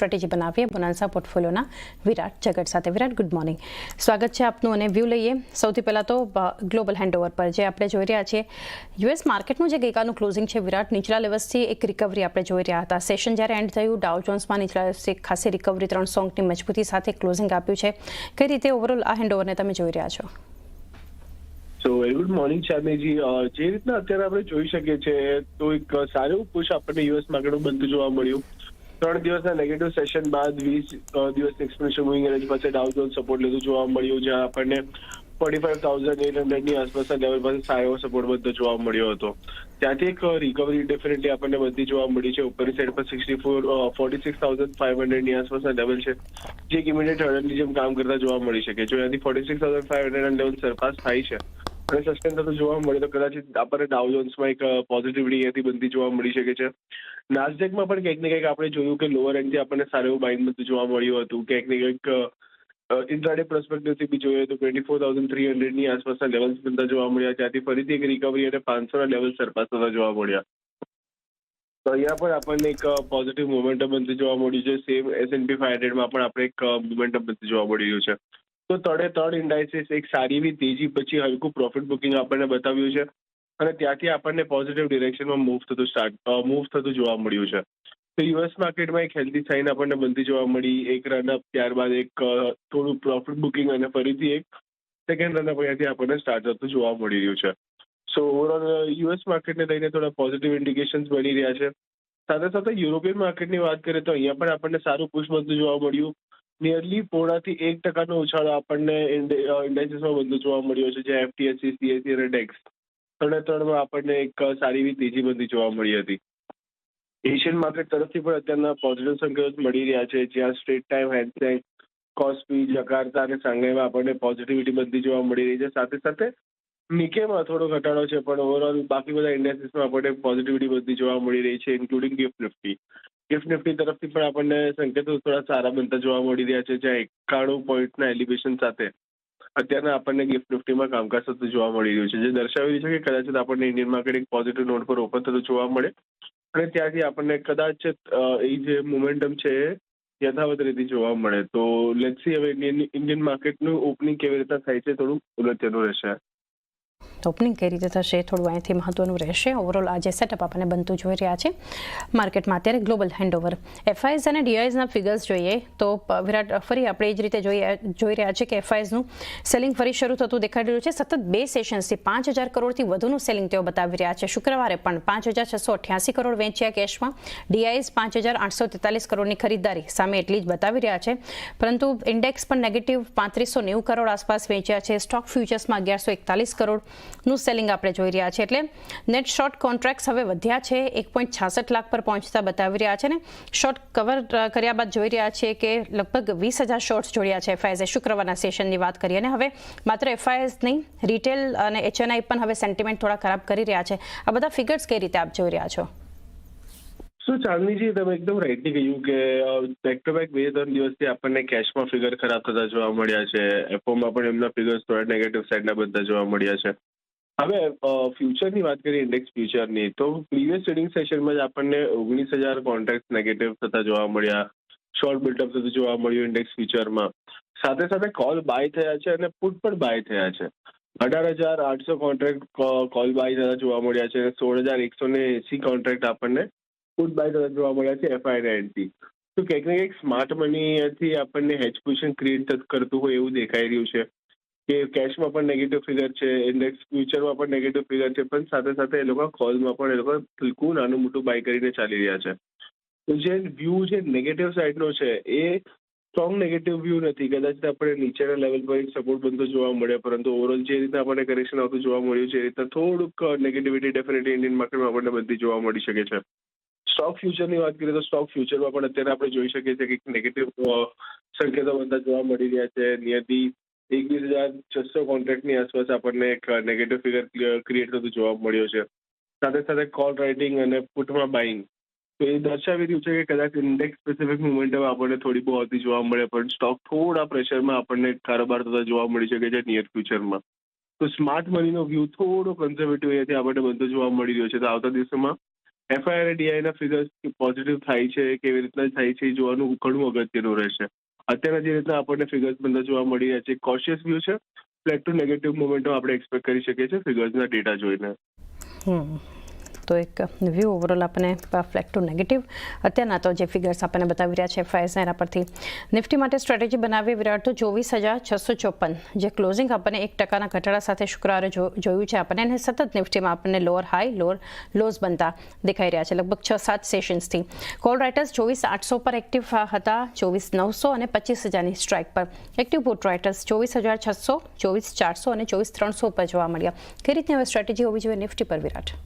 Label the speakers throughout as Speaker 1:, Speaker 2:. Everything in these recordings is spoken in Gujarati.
Speaker 1: સ્ટ્રેટેજી બનાવીએ બોનાન્સા પોર્ટફોલિયોના વિરાટ જગત સાથે. વિરાટ, ગુડ મોર્નિંગ, સ્વાગત છે આપનું અને વ્યૂ લઈએ. સૌથી પહેલાં તો ગ્લોબલ હેન્ડઓવર પર જે આપણે જોઈ રહ્યા છીએ યુએસ માર્કેટનું જે ગઈકાલનું ક્લોઝિંગ છે વિરાટ, નીચલા લેવલ્સથી એક રિકવરી આપણે જોઈ રહ્યા હતા. સેશન જ્યારે એન્ડ થયું ડાઉ જોન્સમાં નીચલા લેવલ્સથી ખાસી રિકવરી 300 અંકની મજબૂતી સાથે ક્લોઝિંગ આપ્યું છે. કઈ રીતે ઓવરઓલ આ હેન્ડઓવરને તમે જોઈ રહ્યા છો?
Speaker 2: So good morning Chandniji. જે રીતના અત્યારે આપણે જોઈ શકીએ છીએ તો એક સારું પુશ આપણને યુએસ માર્કેટમાં બનતું જોવા મળ્યું. 3 દિવસના નેગેટિવ સેશન બાદ 20 દિવસ એક્સપોનેન્શિયલ મૂવિંગ એવરેજ પાસે ડાઉ જોન્સ સપોર્ટ લીધું જોવા મળ્યું, જ્યાં આપણને 45,800ની આસપાસના લેવલ પાસે સારો સપોર્ટ બનતો જોવા મળ્યો હતો. ત્યાંથી એક રિકવરી ડેફિનેટલી આપણને બનતી જોવા મળી છે. ઉપરની સાઈડ પર 46,500ની આસપાસના લેવલ છે, જે એક ઇમિડિયેટ હર્ડલની જેમ કામ કરતા જોવા મળી શકે. જો ત્યાંથી 46,500 લેવલ સરપાસ થાય છે અને સસ્ટેન થતું જોવા મળે તો કદાચ આપણને ડાઉ જોન્સમાં એક પોઝિટિવિટી અહીંયાથી બનતી જોવા મળી શકે છે. નાસ્ડેકમાં પણ કંઈક ને કંઈક આપણે જોયું કે લોઅર એન્ડથી આપણને સારું એવું બાઇંગ બનતું જોવા મળ્યું હતું. કંઈક ને કંઈક ઇન્ટ્રાડે પર્સપેક્ટિવથી બી જોઈએ તો 24,300ની આસપાસના લેવલ્સ બનતા જોવા મળ્યા. ત્યાંથી ફરીથી એક રિકવરી અને 500ના લેવલ સરપાસ થતા જોવા મળ્યા. તો અહીંયા પણ આપણને એક પોઝિટિવ મોમેન્ટમ બનતું જોવા મળ્યું છે. સેમ S&P 500માં પણ આપણે એક મોમેન્ટમ બનતું જોવા મળી રહ્યું છે. તો ત્રણ ઇન્ડાઇસીસ એક સારી એવી તેજી પછી હલકું પ્રોફિટ બુકિંગ આપણને બતાવ્યું છે અને ત્યાંથી આપણને પોઝિટિવ ડિરેક્શનમાં મૂવ થતું જોવા મળ્યું છે. તો યુએસ માર્કેટમાં એક હેલ્ધી સાઇન આપણને બનતી જોવા મળી. એક રનઅપ, ત્યારબાદ એક થોડું પ્રોફિટ બુકિંગ અને ફરીથી એક સેકન્ડ રનઅપ અહીંયાથી આપણને સ્ટાર્ટ થતું જોવા મળી રહ્યું છે. સો ઓવરઓલ યુએસ માર્કેટને લઈને થોડા પોઝિટિવ ઇન્ડિકેશન્સ બની રહ્યા છે. સાથે સાથે યુરોપિયન માર્કેટની વાત કરીએ તો અહીંયા પણ આપણને સારું પુશ બનતું જોવા મળ્યું. નિયરલી 0.5% ઉછાળો આપણને ઇન્ડાઇસીસમાં બનતું જોવા મળ્યો છે, જ્યાં FTSE, CAC અને DAX ત્રણમાં આપણને એક સારી એવી તેજી બનતી જોવા મળી હતી. એશિયન માર્કેટ તરફથી પણ અત્યારના પોઝિટિવ સંકેતો મળી રહ્યા છે, જ્યાં સ્ટ્રેટ ટાઈમ, હેન્ડસેક, કોસ્પી, જકાર્તા અને સાંઘાઈમાં આપણને પોઝિટિવિટી બનતી જોવા મળી રહી છે. સાથે સાથે નિકેમાં થોડો ઘટાડો છે, પણ ઓવરઓલ બાકી બધા ઇન્ડેક્સીસમાં આપણને પોઝિટિવિટી બનતી જોવા મળી રહી છે, including gift Nifty. Gift Nifty તરફથી પણ આપણને સંકેતો થોડા સારા બનતા જોવા મળી રહ્યા છે, જ્યાં 91 પોઈન્ટના એલિવેશન સાથે અત્યારના આપણને ગિફ્ટ નિફ્ટીમાં કામકાજ થતું જોવા મળી રહ્યું છે, જે દર્શાવી રહ્યું છે કે કદાચ આપણને ઇન્ડિયન માર્કેટ એક પોઝિટિવ નોટ પર ઓપન થતું જોવા મળે અને ત્યાંથી આપણને કદાચ એ જે મોમેન્ટમ છે યથાવત રીતે જોવા મળે. તો લેટ્સ સી હવે ઇન્ડિયન માર્કેટનું ઓપનિંગ કેવી રીતે થાય છે, થોડું અગત્યનું રહેશે.
Speaker 1: ઓપનિંગ કઈ રીતે થશે થોડું અહીંથી મહત્વનું રહેશે. ઓવરઓલ આજે સેટઅપ આપણને બનતું જોઈ રહ્યા છે માર્કેટમાં. અત્યારે ગ્લોબલ હેન્ડઓવર એફઆઈઝ અને ડીઆઈઝના ફિગર્સ જોઈએ તો વિરાટ, ફરી આપણે એ જ રીતે જોઈ રહ્યા છે કે એફઆઈઝનું સેલિંગ ફરી શરૂ થતું દેખાઈ રહ્યું છે. સતત 2 સેશન્સથી 5,000 કરોડથી વધુનું સેલિંગ તેઓ બતાવી રહ્યા છે. શુક્રવારે પણ 5,688 કરોડ વેચ્યા કેશમાં. ડીઆઈઝ 5,843 કરોડની ખરીદદારી સામે એટલી જ બતાવી રહ્યા છે, પરંતુ ઇન્ડેક્સ પણ નેગેટિવ 3590 કરોડ આસપાસ વેચ્યા છે. સ્ટોક ફ્યુચર્સમાં 1141 કરોડ નું સેલિંગ આપણે જોઈ રહ્યા છે. એટલે નેટ શોર્ટ કોન્ટ્રાક્ટ્સ હવે વધ્યા છે, 1.66 લાખ પર પહોંચતા બતાવી રહ્યા છે ને શોર્ટ કવર કર્યા બાદ જોઈ રહ્યા છે કે લગભગ 20,000 શોર્ટ્સ જોડ્યા છે એફઆઈએસે. શુક્રવારના સેશનની વાત કરીએ અને હવે માત્ર એફઆઈએસ નહીં, રિટેલ અને એચએનઆઈ પણ હવે સેન્ટિમેન્ટ થોડા ખરાબ કરી રહ્યા છે. આ બધા ફિગર્સ કઈ રીતે આપ જોઈ રહ્યા છો?
Speaker 2: શું ચાંદનીજી, તમે એકદમ રાઈટલી કહ્યું કે બેક ટુ બેક 2-3 દિવસથી આપણને કેશમાં ફિગર ખરાબ થતા જોવા મળ્યા છે. એફઓમાં પણ એમના ફિગર્સ થોડા નેગેટિવ સાઈડના બનતા જોવા મળ્યા છે. હવે ફ્યુચરની વાત કરીએ, ઇન્ડેક્સ ફ્યુચરની, તો પ્રીવિયસ ટ્રેડિંગ સેશનમાં જ આપણને 19,000 કોન્ટ્રાક્ટ નેગેટિવ થતા જોવા મળ્યા. શોર્ટ બિલ્ડઅપ થતું જોવા મળ્યું ઇન્ડેક્સ ફ્યુચરમાં. સાથે સાથે કોલ બાય થયા છે અને પુટ પણ બાય થયા છે. 18,800 કોન્ટ્રાક્ટ કોલ બાય થતા જોવા મળ્યા છે અને 16,180 કોન્ટ્રાક્ટ આપણને પુટ બાય થતા જોવા મળ્યા છે એફઆઈ એન્ડથી. તો કંઈક ને કંઈક સ્માર્ટ મનીથી આપણને હેજ પોઝિશન ક્રિએટ કરતું હોય એવું દેખાઈ રહ્યું છે કે કેશમાં પણ નેગેટિવ ફિગર છે, ઇન્ડેક્સ ફ્યુચરમાં પણ નેગેટિવ ફિગર છે, પણ સાથે સાથે એ લોકો કોલમાં પણ એ લોકો હલકું નાનું મોટું બાય કરીને ચાલી રહ્યા છે. તો જે વ્યૂ છે નેગેટિવ સાઈડનો છે એ સ્ટ્રોંગ નેગેટિવ વ્યૂ નથી. કદાચ આપણે નીચેના લેવલ પર એક સપોર્ટ બનતો જોવા મળે, પરંતુ ઓવરઓલ જે રીતે આપણને કરેક્શન આવતું જોવા મળ્યું છે એ રીતે થોડુંક નેગેટિવિટી ડેફિનેટલી ઇન્ડિયન માર્કેટમાં આપણને બનતી જોવા મળી શકે છે. સ્ટોક ફ્યુચરની વાત કરીએ તો સ્ટોક ફ્યુચરમાં પણ અત્યારે આપણે જોઈ શકીએ છીએ કે નેગેટિવ સંકેતો બનતા જોવા મળી રહ્યા છે. નિયરલી 21,600 કોન્ટ્રાક્ટની આસપાસ આપણને એક નેગેટિવ ફિગર ક્રિએટ થતું જોવા મળ્યો છે. સાથે સાથે કોલ રાઇટિંગ અને પુટમાં બાઇંગ, તો એ દર્શાવી રહ્યું છે કે કદાચ ઇન્ડેક્સ સ્પેસિફિક મુવમેન્ટમ આપણને થોડી બહુ આવતી જોવા મળે, પણ સ્ટોક થોડા પ્રેશરમાં આપણને કારોબાર થતા જોવા મળી શકે છે નિયર ફ્યુચરમાં. તો સ્માર્ટ મનીનો વ્યૂ થોડો કન્ઝર્વેટિવ અહીંયાથી આપણને બનતો જોવા મળી રહ્યો છે. તો આવતા દિવસોમાં એફઆઈ અને ડીઆઈ ના ફિગર્સ પોઝિટિવ થાય છે કેવી રીતના થાય છે એ જોવાનું ઘણું અગત્યનું રહેશે. અત્યારે જે રીતના આપણને ફિગર્સ બધા જોવા મળી રહ્યા છે કોશિયસ વ્યૂ છે, ફ્લેટ ટુ નેગેટિવ મોમેન્ટમ આપણે એક્સપેક્ટ કરી શકીએ છીએ ફિગર્સના ડેટા જોઈને.
Speaker 1: તો એક વ્યૂ ઓવરઓલ આપણને ફ્લેટ ટુ નેગેટિવ અત્યારના તો જે ફિગર્સ આપણને બતાવી રહ્યા છે એફઆઈએસ એના પરથી નિફ્ટી માટે સ્ટ્રેટેજી બનાવી વિરાટ તો 24,654 જે ક્લોઝિંગ આપણને 1% ઘટાડા સાથે શુક્રવારે જોયું છે આપણને અને સતત નિફ્ટીમાં આપણને લોઅર હાઈ લોઅર લોઝ બનતા દેખાઈ રહ્યા છે લગભગ 6-7 સેશન્સથી. કોલ રાઇટર્સ 24,800 પર એક્ટિવ હતા, 24,900 અને 25,000ની સ્ટ્રાઇક પર. એક્ટિવ પુટ રાઇટર્સ 24,600, 24,400 અને 24,300 પર જોવા મળ્યા. કઈ રીતની હવે સ્ટ્રેટેજી હોવી જોઈએ નિફ્ટી પર વિરાટ?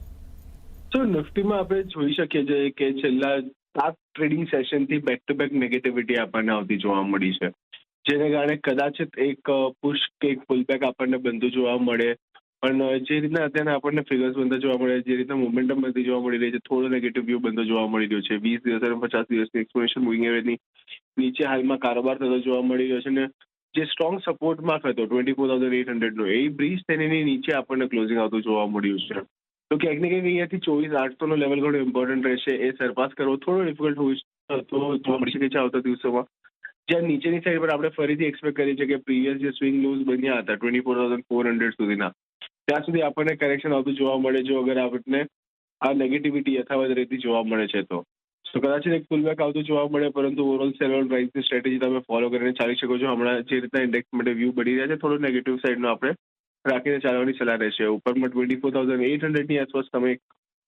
Speaker 2: તો નિફ્ટીમાં આપણે જોઈ શકીએ છીએ કે છેલ્લા 7 ટ્રેડિંગ સેશનથી બેક ટુ બેક નેગેટિવિટી આપણને આવતી જોવા મળી છે, જેને કારણે કદાચ એક પુશ કે એક પુલબેક આપણને બનતું જોવા મળે. પણ જે રીતના અત્યારે આપણને ફિગર્સ બનતા જોવા મળે, જે રીતના મોમેન્ટમ બનતી જોવા મળી રહી છે, થોડો નેગેટિવ વ્યૂ બનતો જોવા મળી રહ્યો છે. 20 દિવસ અને 50 દિવસની એક્સપોનેન્શિયલ મૂવિંગ એવરેજની નીચે હાલમાં કારોબાર થતો જોવા મળી રહ્યો છે અને જે સ્ટ્રોંગ સપોર્ટ માર્ક હતો 24,800 નો એ બ્રીચ થઈને એની નીચે આપણને ક્લોઝિંગ આવતું જોવા મળ્યું છે. તો ક્યાંક ને ક્યાંક અહીંયાથી 24,800 નો લેવલ ઘણો ઇમ્પોર્ટન્ટ રહેશે. એ સરપાસ કરવો થોડો ડિફિકલ્ટ હોય તો જોવા મળી શકે છે આવતા દિવસોમાં. જ્યાં નીચેની સાઈડ પર આપણે ફરીથી એક્સપેક્ટ કરીએ છીએ કે પ્રીવિયસ જે સ્વિંગ લોઝ બન્યા હતા 24,400 સુધીના, ત્યાં સુધી આપણને કરેક્શન આવતું જોવા મળે જો અગર આપણને આ નેગેટિવિટી યથાવત રહેતી જોવા મળે છે તો કદાચ એક પુલબેક આવતું જોવા મળે. પરંતુ ઓવરઓલ સેલ ઓન પ્રાઇસની સ્ટ્રેટેજી તમે ફોલો કરીને ચાલી શકો છો. હમણાં જે રીતના ઇન્ડેક્સ માટે વ્યૂ બની રહ્યા છે થોડો નેગેટિવ સાઈડનો આપણે રાખીને ચાલવાની સલાહ રહેશે. ઉપરમાં 24,800ની આસપાસ તમે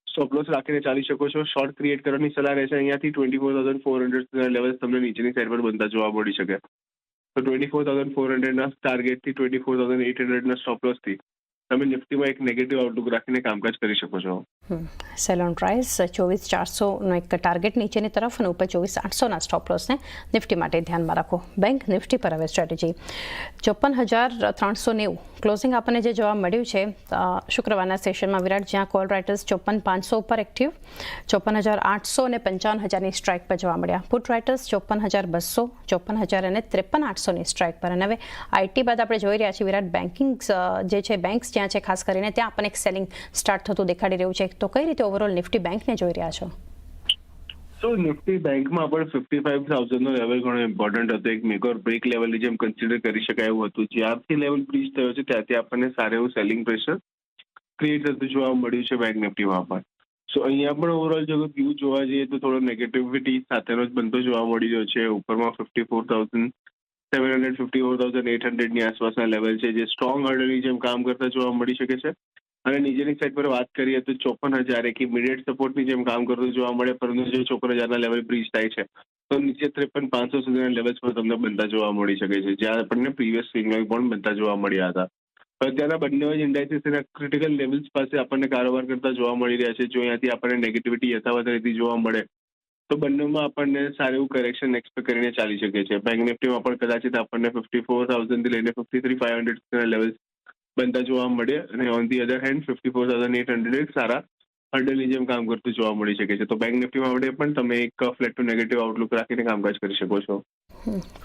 Speaker 2: સ્ટોપ લોસ રાખીને ચાલી શકો છો. શોર્ટ ક્રિએટ કરવાની સલાહ રહેશે. અહીંયાથી 24,400 લેવલ્સ તમને નીચેની સાઈડ પર બનતા જોવા મળી શકે. તો 24,400ના ટાર્ગેટથી 24,800ના સ્ટોપ લોસથી તમે નિફ્ટીમાં એક નેગેટિવ આઉટલુક રાખીને કામકાજ કરી શકો છો.
Speaker 1: સેલ ઓન પ્રાઇસ 24,400નો એક ટાર્ગેટ નીચેની તરફ અને ઉપર 24,800ના સ્ટોપ લોસને નિફ્ટી માટે ધ્યાનમાં રાખો. બેંક નિફ્ટી પર હવે સ્ટ્રેટેજી 54,390 ક્લોઝિંગ આપણને જે જોવા મળ્યું છે શુક્રવારના સેશનમાં વિરાટ, જ્યાં કોલ રાઇટર્સ 54,500 પર એક્ટિવ, 54,800 અને 55,000ની સ્ટ્રાઇક પર જોવા મળ્યા. પુટ રાઇટર્સ 54,200, 54,000 અને 53,800ની સ્ટ્રાઇક પર. અને હવે આઈટી બાદ આપણે જોઈ રહ્યા છીએ વિરાટ બેન્કિંગ જે છે બેંક્સ જ્યાં છે ખાસ કરીને ત્યાં આપણને એક સેલિંગ સ્ટાર્ટ થતું દેખાડી રહ્યું છે. તો કઈ રીતે ઓવરઓલ નિફ્ટી બેંકને જોઈ રહ્યા છો?
Speaker 2: તો નિફ્ટી બેંકમાં પણ 55,000નો લેવલ ઘણો ઇમ્પોર્ટન્ટ હતો. એક મેક ઓર બ્રેક લેવલની જેમ કન્સિડર કરી શકાય એવું હતું. જ્યારથી લેવલ બ્રીચ થયો છે ત્યારથી આપણને સારું એવું સેલિંગ પ્રેશર ક્રિએટ થતું જોવા મળ્યું છે બેંક નિફ્ટીમાં પણ. સો અહીંયા પણ ઓવરઓલ જો વ્યૂ જોવા જઈએ તો થોડો નેગેટિવિટી સાથેનો જ બનતો જોવા મળી રહ્યો છે. ઉપરમાં 54,700, 54,800ની આસપાસના લેવલ છે જે સ્ટ્રોંગ હર્ડલની જેમ કામ કરતા જોવા મળી શકે છે. અને નીચેની સાઈડ પર વાત કરીએ તો 54,000 એક ઇમિડિયેટ સપોર્ટની જેમ કામ કરતું જોવા મળે. પરંતુ જો 54,000ના લેવલ બ્રીચ થાય છે તો નીચે 53,500 સુધીના લેવલ્સ પર તમને બનતા જોવા મળી શકે છે, જ્યાં આપણને પ્રીવિયસ સ્વિંગમાં પણ બનતા જોવા મળ્યા હતા. અત્યારના બંને જ ઇન્ડાઇસીસ એના ક્રિટિકલ લેવલ્સ પાસે આપણને કારોબાર કરતા જોવા મળી રહ્યા છે. જો અહીંયાથી આપણને નેગેટિવિટી યથાવત રહેતી જોવા મળે તો બંનેમાં આપણને સારું એવું કરેક્શન એક્સપેક્ટ કરીને ચાલી શકે છે. બેંક નિફ્ટીમાં પણ કદાચિત આપણને 54,000થી લઈને 53,500 સુધીના લેવલ્સ બનતા જોવા મળે. અને ઓન ધી અધર હેન્ડ 54,800 એક સારા હર્ડલની જેમ કામ કરતું જોવા મળી શકે છે. તો બેંક નિફ્ટીમાં આપણે પણ તમે એક ફ્લેટ ટુ નેગેટિવ આઉટલુક રાખીને કામકાજ કરી શકો છો.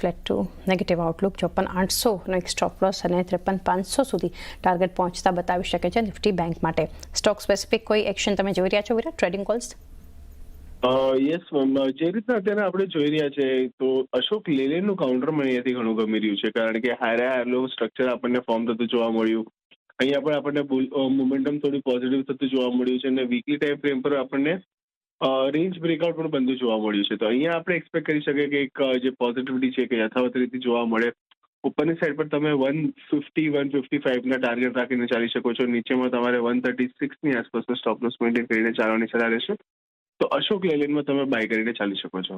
Speaker 1: ફ્લેટ ટુ નેગેટિવ આઉટલુક 54,800નો એક સ્ટોપ લોસ અને 53,500 સુધી ટાર્ગેટ પહોંચતા બતાવી શકે છે નિફ્ટી બેંક માટે. સ્ટોક સ્પેસિફિક કોઈ એક્શન તમે જોઈ રહ્યા છો વિરાટ ટ્રેડિંગ કોલ્સ?
Speaker 2: યસ મેમ, જે રીતના અત્યારે આપણે જોઈ રહ્યા છે તો અશોક લેલેન્ડનું કાઉન્ટર મને અહીંયાથી ઘણું ગમી રહ્યું છે, કારણ કે હાયર લો સ્ટ્રક્ચર આપણને ફોર્મ થતું જોવા મળ્યું. અહીંયા પણ આપણને મોમેન્ટમ થોડું પોઝિટિવ થતું જોવા મળ્યું છે અને વીકલી ટાઈમ ફ્રેમ પર આપણને રેન્જ બ્રેકઆઉટ પણ બનતું જોવા મળ્યું છે. તો અહીંયા આપણે એક્સપેક્ટ કરી શકીએ કે એક જે પોઝિટિવિટી છે કે યથાવત રીતે જોવા મળે. ઉપરની સાઈડ પર તમે 150-155ના ટાર્ગેટ રાખીને ચાલી શકો છો. નીચેમાં તમારે 136ની આસપાસનો સ્ટોપ લોસ મેન્ટેન કરીને ચાલવાની સલાહ રહેશે. તો અશોક લેલેન્ડમાં તમે બાય કરીને ચાલી શકો છો.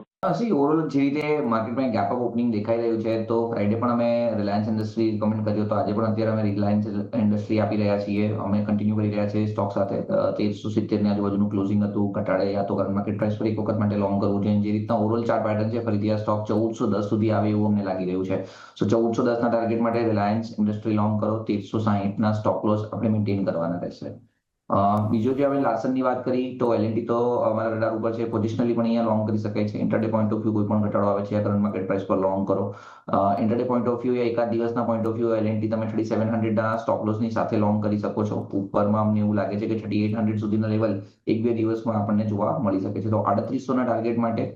Speaker 3: ઓવરઓલ જે રીતે માર્કેટમાં ગેપ અપ ઓપનિંગ દેખાઈ રહ્યું છે તો ફ્રાઈડે પણ અમે રિલાયન્સ ઇન્ડસ્ટ્રી કમેન્ટ કર્યો તો આજે પણ અત્યારે અમે રિલાયન્સ ઇન્ડસ્ટ્રી આપી રહ્યા છીએ. અમે કન્ટિન્યુ કરી રહ્યા છીએ સ્ટોક સાથે. 1370ની આજુબાજુનું ક્લોઝિંગ હતું. ઘટાડે યા તો કરંટ માર્કેટ પ્રાઇસ પર એક વખત માટે લોંગ કરવું જોઈએ. જે રીતના ઓવરઓલ ચાર્ટ પેટર્ન છે ફરીથી આ સ્ટોક 1410 સુધી આવે એવું અમને લાગી રહ્યું છે. સો 1410ના ટાર્ગેટ માટે રિલાયન્સ ઇન્ડસ્ટ્રી લોંગ કરો. 1360ના સ્ટોપ લોસ આપણે મેન્ટેન કરવાના રહેશે. બીજો જે આપણે લાર્સનની વાત કરી તો એલએનટી તો અમારા રડાર ઉપર છે. પોઝિશનલી પણ અહીંયા લોંગ કરી શકાય છે. ઇન્ટરડે પોઈન્ટ ઓફ વ્યૂ કોઈ પણ ઘટાડો આવે છે કરંટ માર્કેટ પ્રાઇસ પર લોંગ કરો. ઇન્ટરડે પોઈન્ટ ઓફ વ્યૂ એકાદ દિવસના પોઈન્ટ ઓફ વ્યૂ એલએનટી તમે 3700 ના સ્ટોપ લોસની સાથે લોંગ કરી શકો છો. ઉપરમાં અમને એવું લાગે છે કે 3800 સુધીના લેવલ એક બે દિવસમાં આપણને જોવા મળી શકે છે. તો 3800 ના ટાર્ગેટ માટે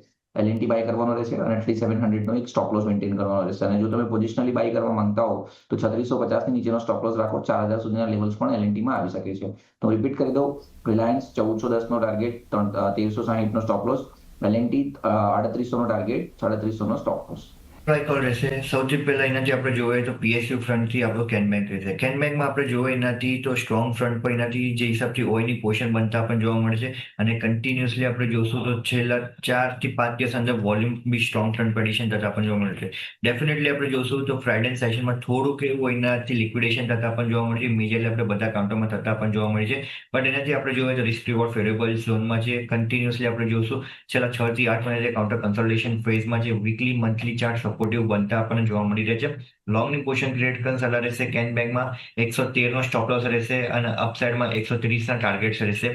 Speaker 3: એલએનટી બાય કરવાનો રહેશે અને 3700 નો એક સ્ટોપ લોસ મેન્ટેન કરવાનો રહેશે. અને જો તમે પોઝિશનલી બાય કરવા માંગતા હો તો 3650 ની નીચેનો સ્ટોપ લોસ રાખો. 4000 સુધીના લેવલ્સ પણ એલએનટી માં આવી શકે છે. તો રિપીટ કરી દઉં, રિલાયન્સ 1410 નો ટાર્ગેટ, 1360 નો સ્ટોપ લોસ, એલએનટી 3800 નો ટાર્ગેટ, 3700 નો સ્ટોપ લોસ.
Speaker 4: સાયકલ રહેશે. સૌથી પહેલા એનાથી આપણે જોઈએ તો પીએસયુ ફ્રન્ટથી આપણો કેન બેંક રહેશે. કેન બેંકમાં આપણે જોઈએ એનાથી તો સ્ટ્રોંગ ફ્રન્ટ પર એનાથી જે હિસાબથી ઓઈની પોર્શન બનતા પણ જોવા મળે છે અને કન્ટિન્યુઅસલી આપણે જોશું તો છેલ્લા 4 થી 5 દિવસ અંદર વોલ્યુમ બી સ્ટ્રોંગ ફ્રન્ટ પ્રેડિક્શન થતા પણ જોવા મળે છે. ડેફિનેટલી આપણે જોશું તો ફ્રાઇડે સેશનમાં થોડુંક એવું એનાથી લિક્વિડેશન થતા પણ જોવા મળે છે. મેજરલી આપણે બધા કાઉન્ટરમાં થતા પણ જોવા મળે છે. બટ એનાથી આપણે જોઈએ તો રિસ્ક રિવોર્ડ ફેવરેબલ ઝોનમાં છે. કન્ટિન્યુઅસલી આપણે જોશું છેલ્લા 6 થી 8 મહિના કાઉન્ટર કન્સોલિડેશન ફેઝમાં છે. વીકલી મંથલી ચાર્ટ સપોર્ટિવ બનતા આપણને જોવા મળી રહે છે. લોંગની પોર્શન ક્રિએટ કરવાની સલાહ રહેશે. કેન બેંકમાં 113 નો સ્ટોપ લોસ રહેશે અને અપસાઇડમાં 130 ના ટાર્ગેટ્સ રહેશે.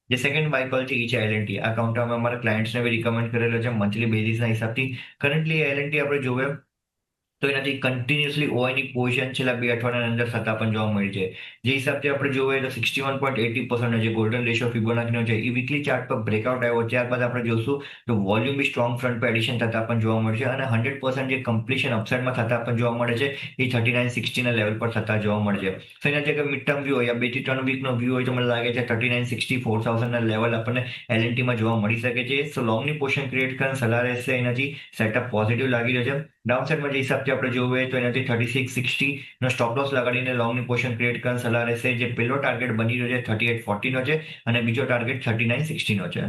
Speaker 4: જે સેકન્ડ બાય છે એ છે એલએનટી. આ કાઉન્ટર અમે અમારા ક્લાયન્ટ્સને બી રિકમેન્ડ કરેલો છે મંથલી બેઝિસના હિસાબથી. કરન્ટલી એલએનટી આપણે જોઈએ તો એનાથી કન્ટિન્યુઅસલી ઓઆઈની પોઝિશન છેલ્લા 2 અઠવાડિયાની અંદર થતા પણ જોવા મળી છે. જે હિસાબથી આપણે જોઈએ તો 61.80% જે ગોલ્ડન રેશિયો ફિબોનાચીનો છે એ વીકલી ચાર્ટ પર બ્રેકઆઉટ આવ્યો. ત્યારબાદ આપણે જોશું તો વોલ્યુમ બી સ્ટ્રોંગ ફ્રન્ટ પર એડિશન થતા પણ જોવા મળશે અને 100% જે કમ્પ્લીશન અપસાઇડમાં થતા પણ જોવા મળે છે એ 3960 ના લેવલ પર થતા જોવા મળે છે. તો એનાથી અગર મિડ ટર્મ વ્યૂ હોય યા 2 થી 3 વીકનો વ્યૂ હોય તો મને લાગે છે 3960 4000 ના લેવલ આપણને એલએનટીમાં જોવા મળી શકે છે. સો લોંગની પોર્શન ક્રિએટ કરવાની સલાહ રહેશે. એનાથી સેટઅપ પોઝિટિવ લાગી રહ્યો છે. ડાઉનસાઇડમાં જે હિસાબથી આપણે જોઈએ તો એનાથી 3660 નો સ્ટોપ લોસ લગાડીને લોંગની પોર્શન ક્રિએટ કરવાની સલાહ રહેશે. જે પહેલો ટાર્ગેટ બની રહ્યો છે 3840 નો છે અને બીજો ટાર્ગેટ 3960 નો છે.